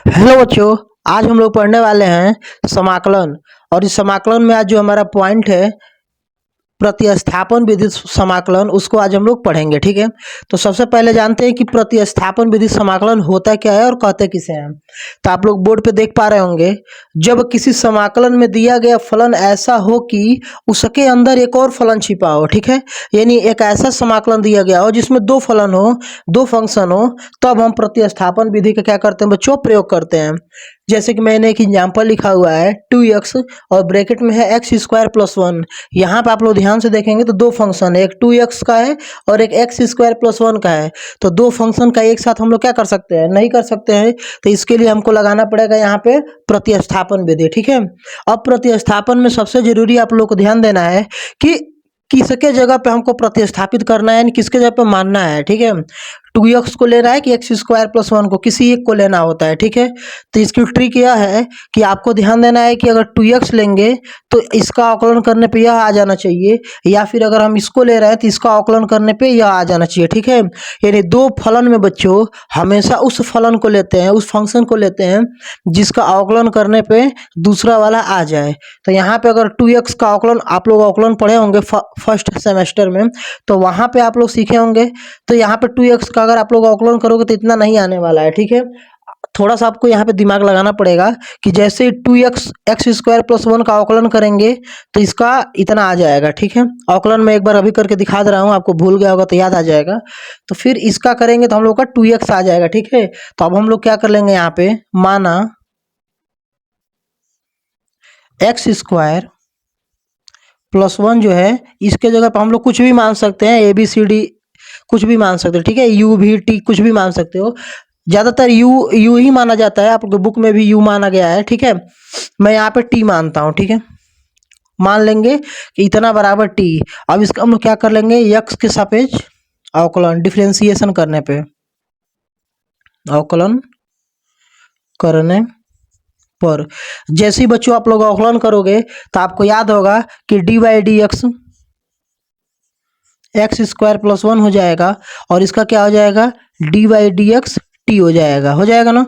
Hello बच्चों। आज हम लोग पढ़ने वाले हैं समाकलन। और इस समाकलन में आज जो हमारा पॉइंट है प्रतिस्थापन विधि समाकलन, उसको आज हम लोग पढ़ेंगे। ठीक है, तो सबसे पहले जानते हैं कि प्रतिस्थापन विधि समाकलन होता क्या है और कहते किसे हैं। तो आप लोग बोर्ड पे देख पा रहे होंगे, जब किसी समाकलन में दिया गया फलन ऐसा हो कि उसके अंदर एक और फलन छिपा हो। ठीक है, यानी एक ऐसा समाकलन दिया गया हो जिसमें दो फलन हो, दो फंक्शन हो, तब हम प्रतिस्थापन विधि का क्या करते हैं बच्चों, प्रयोग करते हैं। जैसे कि मैंने एक एग्जाम्पल लिखा हुआ है 2x और ब्रैकेट में है एक्स स्क्वायर प्लस 1। यहाँ पे आप लोग ध्यान से देखेंगे तो दो फंक्शन है, एक 2x का है और एक एक्स स्क्वायर प्लस 1 का है। तो दो फंक्शन का एक साथ हम लोग क्या कर सकते हैं, नहीं कर सकते हैं। तो इसके लिए हमको लगाना पड़ेगा यहाँ पे प्रतिस्थापन विधि। ठीक है, अब प्रतिस्थापन में सबसे जरूरी आप लोग को ध्यान देना है कि किसके जगह पे हमको प्रतिस्थापित करना है, यानी किसके जगह पे मानना है। ठीक है, 2x को लेना है कि एक्स स्क्वायर प्लस 1 को, किसी एक को लेना होता है। ठीक है, तो इसकी ट्रिक यह है कि आपको ध्यान देना है कि अगर 2x लेंगे तो इसका आकलन करने पे यह आ जाना चाहिए, या फिर अगर हम इसको ले रहे हैं तो इसका आकलन करने पे यह आ जाना चाहिए। ठीक है, यानी दो फलन में बच्चों हमेशा उस फलन को लेते हैं, उस फंक्शन को लेते हैं जिसका आकलन करने पे दूसरा वाला आ जाए। तो यहाँ पे अगर 2x का आकलन आप लोग आकलन पढ़े होंगे फर्स्ट सेमेस्टर में, तो वहाँ पे आप लोग सीखे होंगे। तो यहाँ पे 2x का अगर आप लोग आकलन करोगे तो इतना नहीं आने वाला है। ठीक है, थोड़ा सा आपको यहाँ पे दिमाग लगाना पड़ेगा कि जैसे 2x एक्स स्क्वायर प्लस 1 का आकलन करेंगे तो इसका इतना आ जाएगा। ठीक है, आकलन मैं एक बार अभी करके दिखा दे रहा हूँ, आपको भूल गया होगा तो याद आ जाएगा। तो फिर इसका करेंगे तो हम लोग का 2x आ जाएगा। ठीक है, तो अब हम लोग क्या कर लेंगे, यहाँ पे माना एक्स स्क्वायर प्लस 1 जो है, इसके जगह पर हम लोग कुछ भी मान सकते हैं, ए बी सी डी कुछ भी मान सकते हो। ठीक है, यू भी टी कुछ भी मान सकते हो, ज्यादातर यू ही माना जाता है, आपके बुक में भी यू माना गया है। ठीक है, मैं यहाँ पे टी मानता हूँ। ठीक है, मान लेंगे कि इतना बराबर टी। अब इसका हम लोग क्या कर लेंगे, यक्स के सापेक्ष अवकलन डिफरेंशिएशन करने पे, अवकलन करने पर जैसे ही बच्चों आप लोग अवकलन करोगे तो आपको याद होगा कि D by d x x square plus 1 हो जाएगा, और इसका क्या हो जाएगा, D by d x T हो जाएगा ना।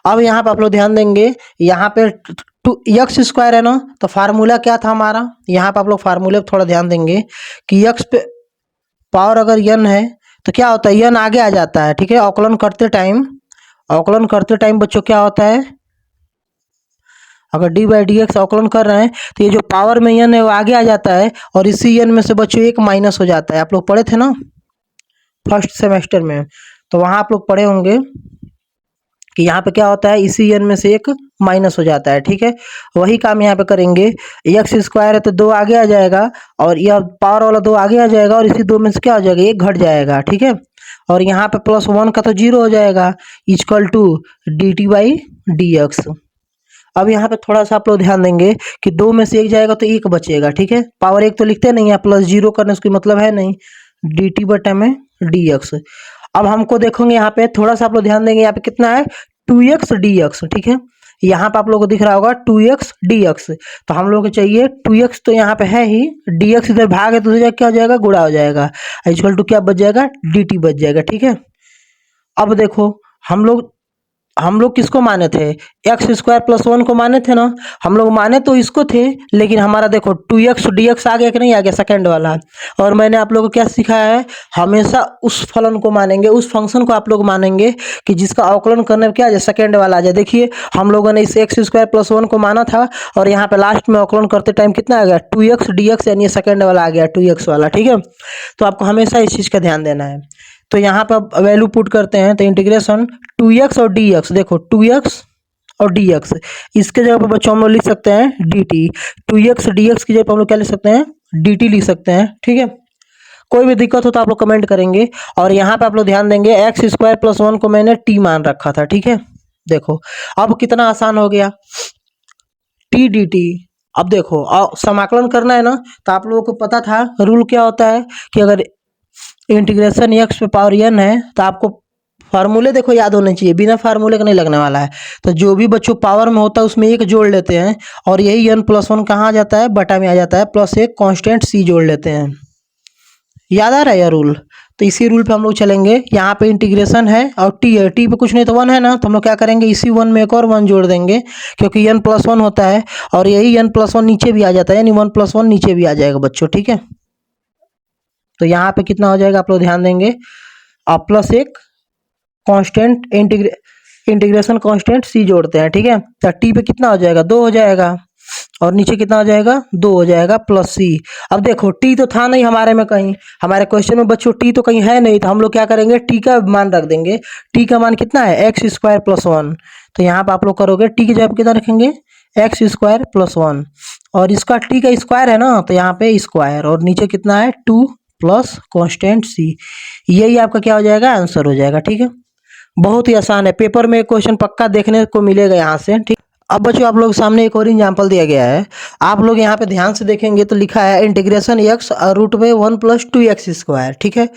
अब यहाँ पे आप लोग ध्यान देंगे, यहाँ पे टू एक्स स्क्वायर है ना, तो फार्मूला क्या था हमारा, यहाँ पे आप लोग फार्मूले पे थोड़ा ध्यान देंगे कि एक्स पे पावर अगर यन है तो क्या होता है, यन आगे आ जाता है। ठीक है, अवकलन करते टाइम बच्चों क्या होता है, अगर डी बाई डी एक्स अवकलन कर रहे हैं तो ये जो पावर में यन है वो आगे आ जाता है, और इसी यन में से बच्चों एक माइनस हो जाता है। आप लोग पढ़े थे ना फर्स्ट सेमेस्टर में, तो वहां आप लोग पढ़े होंगे कि यहाँ पे क्या होता है, इसी यन में से एक माइनस हो जाता है। ठीक है, वही काम यहाँ पे करेंगे। एक्स स्क्वायर है तो दो आगे आ जाएगा, और यह पावर वाला दो आगे आ जाएगा, और इसी दो में से क्या हो जाएगा, एक घट जाएगा। ठीक है, और यहाँ पे प्लस 1 का तो जीरो हो जाएगा, equal to d t by d x. अब यहाँ पे थोड़ा सा आप लोग ध्यान देंगे कि दो में से एक जाएगा तो एक बचेगा। ठीक है, पावर एक तो लिखते नहीं है, प्लस जीरो करने से कोई मतलब है नहीं, डी टी बटा में डी एक्स। अब हमको देखोगे यहाँ पे थोड़ा सा आप लोग ध्यान देंगे, यहाँ पे कितना है, 2x dx। ठीक है, यहाँ पे आप लोगों को दिख रहा होगा 2x dx, तो हम लोग को चाहिए 2x तो यहाँ पे है ही, dx इधर भाग है तो क्या हो जाएगा, गुणा हो जाएगा, इक्वल टू क्या बच जाएगा, dt बच जाएगा। ठीक है, अब देखो हम लोग किसको माने थे, एक्स स्क्वायर प्लस 1 को माने थे ना, हम लोग माने तो इसको थे, लेकिन हमारा देखो 2x dx आ गया कि नहीं आ गया, सेकंड वाला। और मैंने आप लोगों को क्या सिखाया है, हमेशा उस फलन को मानेंगे, उस फंक्शन को आप लोग मानेंगे कि जिसका अवकलन करने में क्या आ जाए, सेकंड वाला आ जाए। देखिए हम लोगों ने इस एक्स स्क्वायर प्लस 1 को माना था, और यहाँ पे लास्ट में अवकलन करते टाइम कितना आ गया, 2x dx, यानी सेकंड वाला आ गया 2x वाला। ठीक है, तो आपको हमेशा इस चीज का ध्यान देना है। तो यहाँ पर वैल्यू पुट करते हैं, तो इंटीग्रेशन 2x और dx, देखो 2x और dx, इसके जगह पर बच्चों हम लोग लिख सकते हैं dt, 2x dx की जगह पर हम लोग क्या लिख सकते हैं, dt लिख सकते हैं। ठीक है, कोई भी दिक्कत हो तो आप लोग कमेंट करेंगे। और यहाँ पे आप लोग ध्यान देंगे, एक्स स्क्वायर प्लस 1 को मैंने t मान रखा था। ठीक है, देखो अब कितना आसान हो गया, t dt। अब देखो समाकलन करना है ना, तो आप लोगों को पता था रूल क्या होता है कि अगर इंटीग्रेशन एक्स पे पावर एन है तो आपको फार्मूले देखो याद होने चाहिए, बिना फार्मूले का नहीं लगने वाला है। तो जो भी बच्चों पावर में होता है उसमें एक जोड़ लेते हैं, और यही एन प्लस 1 कहाँ आ जाता है, बटा में आ जाता है, प्लस एक कांस्टेंट सी जोड़ लेते हैं। याद आ रहा है यह रूल। तो इसी रूल पे हम लोग चलेंगे। यहाँ पे इंटीग्रेशन है और टी है, टी पे कुछ नहीं तो 1 है ना, तो हम लोग क्या करेंगे इसी 1 में एक और 1 जोड़ देंगे, क्योंकि n प्लस 1 होता है और यही n प्लस 1 नीचे भी आ जाता है, यानी 1 प्लस 1 नीचे भी आ जाएगा बच्चों, ठीक है। तो यहाँ पे कितना हो जाएगा आप लोग ध्यान देंगे, आप प्लस एक कांस्टेंट इंटीग्रेशन कांस्टेंट सी जोड़ते हैं, ठीक है। तो टी पे कितना हो जाएगा 2 हो जाएगा और नीचे कितना हो जाएगा 2 हो जाएगा प्लस सी। अब देखो टी तो था नहीं हमारे में, कहीं हमारे क्वेश्चन में बच्चों टी तो कहीं है नहीं, तो हम लोग क्या करेंगे टी का मान रख देंगे। टी का मान कितना है एक्स स्क्वायर प्लस 1, तो यहाँ पे आप लोग करोगे टी की जगह पे कितना रखेंगे एक्स स्क्वायर प्लस 1, और इसका टी का स्क्वायर है ना, तो यहाँ पे स्क्वायर, और नीचे कितना है 2 प्लस कॉन्स्टेंट सी। यही आपका क्या हो जाएगा आंसर हो जाएगा, ठीक है। बहुत ही आसान है, पेपर में क्वेश्चन पक्का देखने को मिलेगा यहाँ से, ठीक। अब बच्चों आप लोग सामने एक और एग्जाम्पल दिया गया है, आप लोग यहाँ पे ध्यान से देखेंगे तो लिखा है इंटीग्रेशन एक्स रूट में 1 प्लस 2x स्क्वायर, ठीक है।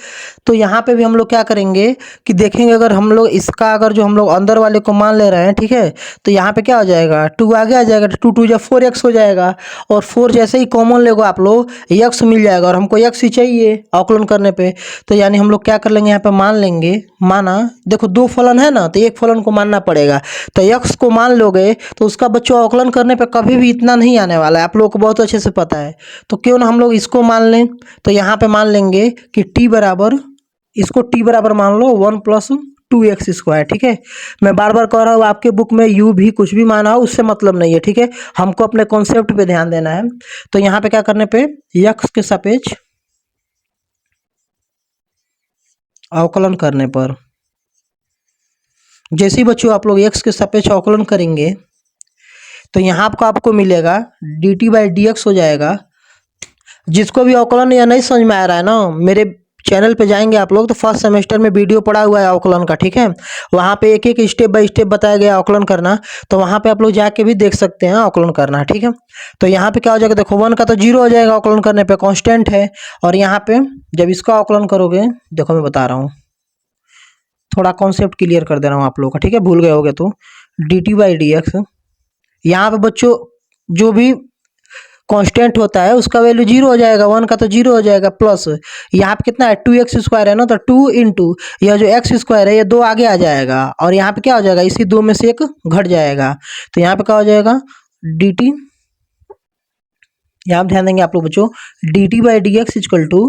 तो यहाँ पे भी हम लोग क्या करेंगे कि देखेंगे, अगर हम लोग इसका अगर जो हम लोग अंदर वाले को मान ले रहे हैं, ठीक है, तो यहाँ पे क्या हो जाएगा 2 आगे आ जाएगा, 2 2 या 4x हो जाएगा, और 4 जैसे ही कॉमन लेगो आप लोग x मिल जाएगा, और हमको x ही चाहिए अवकलन करने पे। तो यानी हम लोग क्या कर लेंगे यहाँ पे मान लेंगे, माना देखो 2 फलन है ना, तो एक फलन को मानना पड़ेगा, तो x को मान लोगे तो उसका बच्चों अवकलन करने पे कभी भी इतना नहीं आने वाला है, आप लोगों को बहुत अच्छे से पता है। तो क्यों ना हम लोग इसको मान लें, तो यहाँ पे मान लेंगे कि t बराबर, इसको t बराबर मान लो 1 प्लस 2x स्क्वायर, ठीक है। मैं बार बार कह रहा हूँ आपके बुक में यू भी कुछ भी माना हो उससे मतलब नहीं है, ठीक है, हमको अपने कॉन्सेप्ट पे ध्यान देना है। तो यहाँ पे क्या करने पे x के सापेक्ष अवकलन करने पर, जैसे ही बच्चों आप लोग x के सापेक्ष अवकलन करेंगे तो यहाँ आपको मिलेगा dt बाई डी एक्स हो जाएगा। जिसको भी अवकलन या नहीं समझ में आ रहा है ना, मेरे चैनल पे जाएंगे आप लोग तो फर्स्ट सेमेस्टर में वीडियो पड़ा हुआ है अवकलन का, ठीक है, वहाँ पे एक एक स्टेप बाय स्टेप बताया गया अवकलन करना, तो वहाँ पे आप लोग जाके भी देख सकते हैं अवकलन करना, ठीक है। तो यहाँ पे क्या हो जाएगा देखो 1 का तो 0 हो जाएगा अवकलन करने पे, कांस्टेंट है, और यहाँ पे जब इसका अवकलन करोगे, देखो मैं बता रहा हूँ, थोड़ा कॉन्सेप्ट क्लियर कर दे रहा हूँ आप लोगों का, ठीक है, भूल गए होगे तो D t by d x, यहाँ पे बच्चों जो भी कांस्टेंट होता है उसका वैल्यू 0 हो जाएगा, 1 का तो 0 हो जाएगा, प्लस यहाँ पे कितना है 2x स्क्वायर है ना, तो 2 इंटू यह जो x स्क्वायर है ये 2 आगे आ जाएगा, और यहाँ पे क्या हो जाएगा इसी 2 में से एक घट जाएगा, तो यहाँ पे क्या हो जाएगा डी टी, यहाँ ध्यान देंगे आप लोग बच्चों, d t by d x is equal to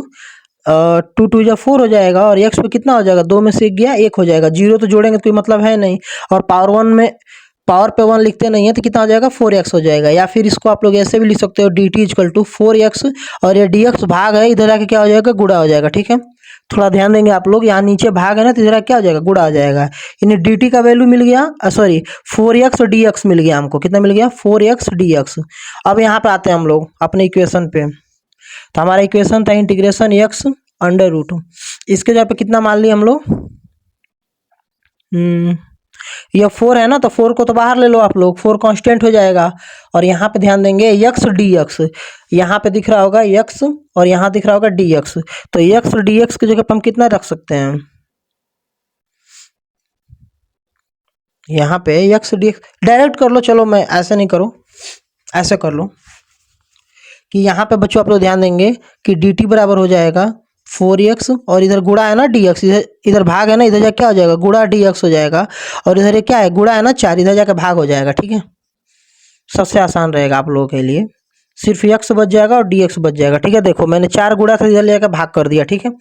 2 2 या 4 हो जाएगा, और x पे कितना हो जाएगा 2 में से 1 गया 1 हो जाएगा, 0 तो जोड़ेंगे तो कोई मतलब है नहीं, और पावर 1 में पावर पे 1 लिखते नहीं है तो कितना हो जाएगा 4x हो जाएगा, या फिर इसको आप लोग ऐसे भी लिख सकते हो D T is equal to 4x, और ये dx भाग है इधर आके क्या हो जाएगा गुणा हो जाएगा, ठीक है। थोड़ा ध्यान देंगे आप लोग, यहाँ नीचे भाग है ना तो इधर क्या हो जाएगा गुणा हो जाएगा, यानी dt का वैल्यू मिल गया, सॉरी 4x और dx मिल गया हमको, कितना मिल गया 4x dx। अब यहाँ पे आते हैं हम लोग अपने इक्वेशन पे, तो हमारा इक्वेशन था इंटीग्रेशन x अंडर रूट, इसके जगह पे कितना मान लिया हम लोग, यह 4 है ना, तो 4 को तो बाहर ले लो आप लोग, 4 कांस्टेंट हो जाएगा, और यहाँ पे ध्यान देंगे x dx, यहाँ पे दिख रहा होगा x और यहाँ दिख रहा होगा dx, तो x dx की जगह पे हम कितना रख सकते हैं, यहाँ पे x dx डायरेक्ट कर लो, चलो मैं ऐसे नहीं करो, ऐसे कर लो कि यहाँ पे बच्चों आप लोग ध्यान देंगे कि dt बराबर हो जाएगा 4x, और इधर गुणा है ना dx, इधर भाग है ना, इधर जाके क्या हो जाएगा गुणा dx हो जाएगा, और इधर ये क्या है गुणा है ना 4, इधर जाके भाग हो जाएगा, ठीक है। सबसे आसान रहेगा आप लोगों के लिए, सिर्फ x बच जाएगा और dx बच जाएगा, ठीक है। देखो मैंने 4 गुणा था, इधर लेकर भाग कर दिया, ठीक है।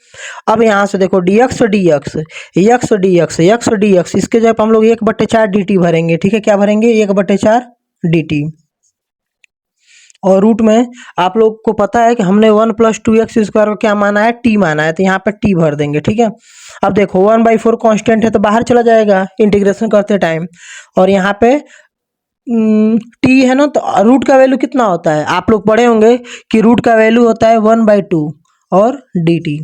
अब यहाँ से देखो dx dx x dx x dx, इसके जब हम लोग 1/4 dt भरेंगे, ठीक है, क्या भरेंगे 1/4 dt, और रूट में आप लोग को पता है कि हमने 1 प्लस 2x स्क्वायर को क्या माना है t माना है, तो यहाँ पे t भर देंगे, ठीक है। अब देखो 1/4 कांस्टेंट है तो बाहर चला जाएगा इंटीग्रेशन करते टाइम, और यहाँ पे t है ना, तो रूट का वैल्यू कितना होता है, आप लोग पढ़े होंगे कि रूट का वैल्यू होता है 1/2 और dt।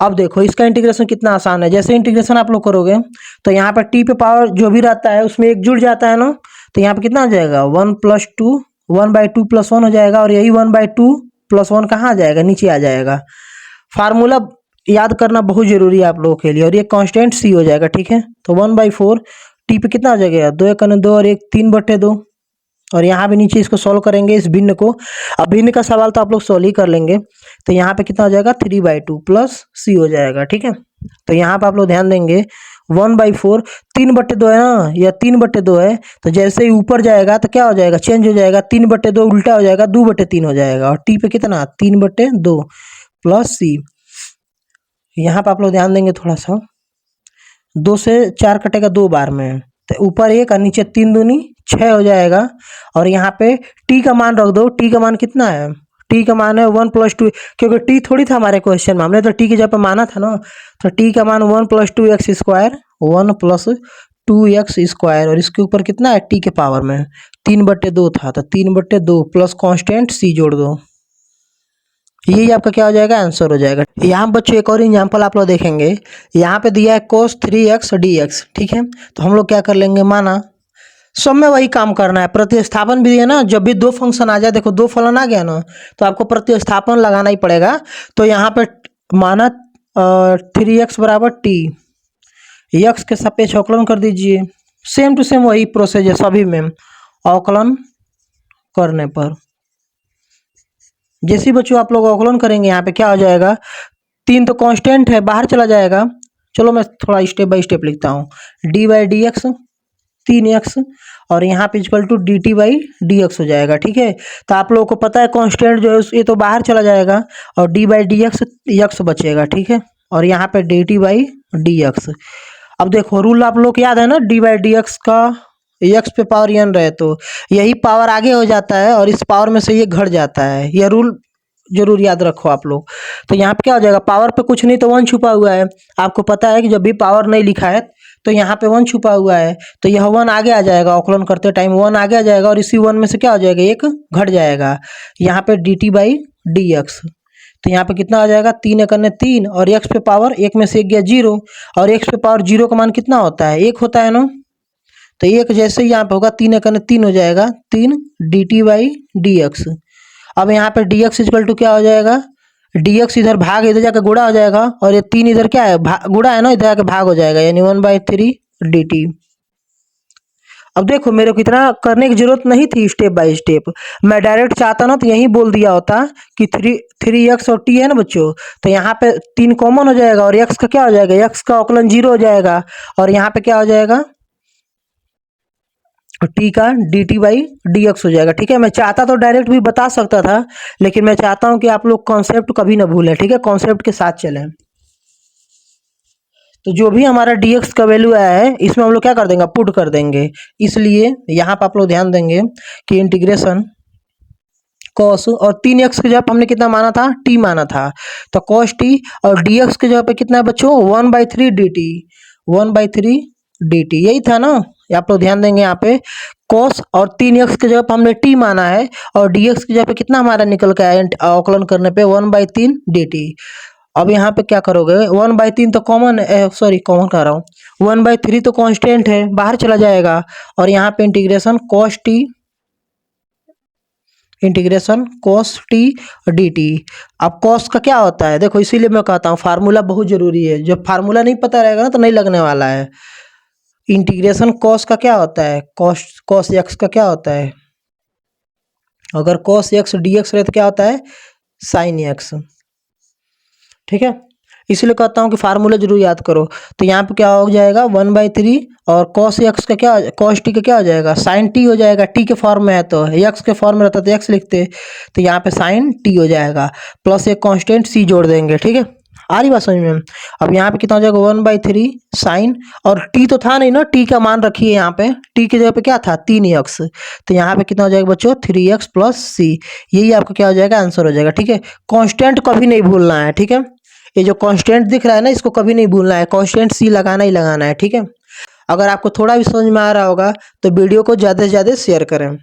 अब देखो इसका इंटीग्रेशन कितना आसान है, जैसे इंटीग्रेशन आप लोग करोगे तो यहाँ पर t पे पावर जो भी रहता है उसमें एक जुड़ जाता है ना, तो यहाँ पे कितना आ जाएगा 1 प्लस 2 1/2 प्लस 1 हो जाएगा, और यही 1/2 प्लस 1 कहाँ आ जाएगा नीचे आ जाएगा। फार्मूला याद करना बहुत जरूरी है आप लोगों के लिए, और ये कांस्टेंट c हो जाएगा, ठीक है। तो 1/4 t पे कितना आ जाएगा 2 1 2 और 1 3/2, और यहाँ भी नीचे इसको सॉल्व करेंगे इस भिन्न को, अब भिन्न का सवाल तो आप लोग सॉल्व ही कर लेंगे, तो यहाँ पे कितना हो जाएगा 3/2 प्लस c हो जाएगा, ठीक है। तो यहाँ पे आप लोग ध्यान देंगे 1/4 3/2 है ना, या 3/2 है, तो जैसे ही ऊपर जाएगा तो क्या हो जाएगा, चेंज हो जाएगा, 3/2 उल्टा हो जाएगा, 2/3 हो जाएगा, और टी पे कितना 3/2 प्लस सी। यहाँ पे आप लोग ध्यान देंगे थोड़ा सा, 2 से 4 कटेगा 2 बार में, तो ऊपर 1 और नीचे 3 दूनी 6 हो जाएगा। और यहाँ पे टी का मान रख दो, टी का मान कितना है, टी का मान है 1+2, क्योंकि टी थोड़ी था हमारे क्वेश्चन में, हमने तो टी की जगह पे माना था ना, तो टी का मान 1+2x², 1+2x², और इसके ऊपर कितना है टी के पावर में 3/2 था, तो 3/2 प्लस कांस्टेंट सी जोड़ दो, यही आपका क्या हो जाएगा, आंसर हो जाएगा। यहाँ बच्चों एक और एग्जाम्पल आप लोग देखेंगे, यहाँ पे दिया है cos 3x dx, ठीक है, तो हम लोग क्या कर लेंगे, माना सब में वही काम करना है, प्रतिस्थापन भी है ना, जब भी दो फंक्शन आ जाए, देखो दो फलन आ गया ना, तो आपको प्रतिस्थापन लगाना ही पड़ेगा। तो यहाँ पे माना 3x बराबर टी, यक्स के सापेक्ष अवकलन कर दीजिए, सेम टू सेम वही प्रोसेस है सभी में, अवकलन करने पर जैसे बच्चों आप लोग अवकलन करेंगे, यहाँ पे क्या हो जाएगा, 3 तो कांस्टेंट है, बाहर चला जाएगा। चलो मैं थोड़ा स्टेप बाय स्टेप लिखता हूँ, dy/dx 3x, और यहाँ पे इक्वल टू dt/dx हो जाएगा, ठीक है। तो आप लोगों को पता है कांस्टेंट जो है ये तो बाहर चला जाएगा, और d/dx x बचेगा, ठीक है, और यहाँ पे dt/dx। अब देखो रूल आप लोग याद है ना, d/dx का x पे पावर n रहे तो यही पावर आगे हो जाता है, और इस पावर में से ये घट जाता है, यह रूल जरूर याद रखो आप लोग। तो यहाँ पे क्या हो जाएगा, पावर पे कुछ नहीं तो 1 छुपा हुआ है, आपको पता है कि जब भी पावर नहीं लिखा है तो यहाँ पे 1 छुपा हुआ है, तो यह 1 आगे आ जाएगा, अवकलन करते टाइम 1 आगे आ जाएगा, और इसी 1 में से क्या हो जाएगा, एक घट जाएगा, यहाँ पे dt/dx। तो यहाँ पे कितना आ जाएगा, 3 एकने 3, और x पे पावर 1 में से 1 गया 0, और x पे पावर 0 का मान कितना होता है, 1 होता है ना, तो 1 जैसे ही यहाँ पे होगा 3 एकने 3 हो जाएगा, 3 dt/dx। अब यहाँ पे dx इक्वल टू क्या हो जाएगा, dx इधर भाग इधर जाकर गुणा हो जाएगा, और ये 3 इधर क्या है, गुणा है ना, इधर आके भाग हो जाएगा, यानी 1/3 dt। अब देखो मेरे को इतना करने की जरूरत नहीं थी स्टेप बाय स्टेप, मैं डायरेक्ट चाहता ना तो यही बोल दिया होता कि 3x और t है ना बच्चों, तो यहाँ पे 3 कॉमन हो जाएगा, और x का क्या हो जाएगा, x का अवकलन 0 हो जाएगा, और यहाँ पे क्या हो जाएगा, टी का dt/dx हो जाएगा, ठीक है। मैं चाहता तो डायरेक्ट भी बता सकता था, लेकिन मैं चाहता हूं कि आप लोग कॉन्सेप्ट कभी ना भूलें, ठीक है, कॉन्सेप्ट के साथ चलें। तो जो भी हमारा dx का वैल्यू आया है, इसमें हम लोग क्या कर देंगे, पुट कर देंगे, इसलिए यहाँ पर आप लोग ध्यान देंगे कि इंटीग्रेशन cos, और 3x की जगह हमने कितना माना था, t माना था, तो cos t, और dx की जगह पे कितना है बच्चों, 1/3 dt, 1/3 dt यही था ना, ये आप लोग ध्यान देंगे यहाँ पे cos, और 3x की जगह पे हमने t माना है, और dx की जगह पे कितना हमारा निकल के आया अवकलन करने पे 1/3 dt। अब यहाँ पे क्या करोगे, 1/3 तो कॉमन, सॉरी कॉमन कर रहा हूँ, 1/3 तो कांस्टेंट है, बाहर चला जाएगा, और यहाँ पे integration cos t, integration cos t dt। अब cos का क्या होता है, देखो इसीलिए मैं कहता हूँ फार्मूला बहुत जरूरी है, जब फार्मूला नहीं पता रहेगा ना तो नहीं लगने वाला है। इंटीग्रेशन cos का क्या होता है, cos x का क्या होता है, अगर cos x dx रहे तो क्या होता है, sin x, ठीक है। इसलिए कहता हूँ कि फार्मूला जरूर याद करो। तो यहाँ पे क्या हो जाएगा 1/3, और cos x का क्या, cos t का क्या हो जाएगा, sin t हो जाएगा, t के फॉर्म में है तो x के फॉर्म में रहता तो x लिखते, तो यहाँ पे sin t हो जाएगा, प्लस एक कांस्टेंट c जोड़ देंगे, ठीक है। आ रही बात समझ में। अब यहाँ पे कितना हो जाएगा 1/3 साइन, और t तो था नहीं ना, t का मान रखिए यहाँ पे, t की जगह पे क्या था 3x, तो यहाँ पे कितना हो जाएगा बच्चों 3x प्लस c, यही आपका क्या हो जाएगा, आंसर हो जाएगा, ठीक है। कांस्टेंट कभी नहीं भूलना है, ठीक है, ये जो कांस्टेंट दिख रहा है ना, इसको कभी नहीं भूलना है, कांस्टेंट सी लगाना ही लगाना है, ठीक है। अगर आपको थोड़ा भी समझ में आ रहा होगा तो वीडियो को ज़्यादा से ज़्यादा शेयर करें।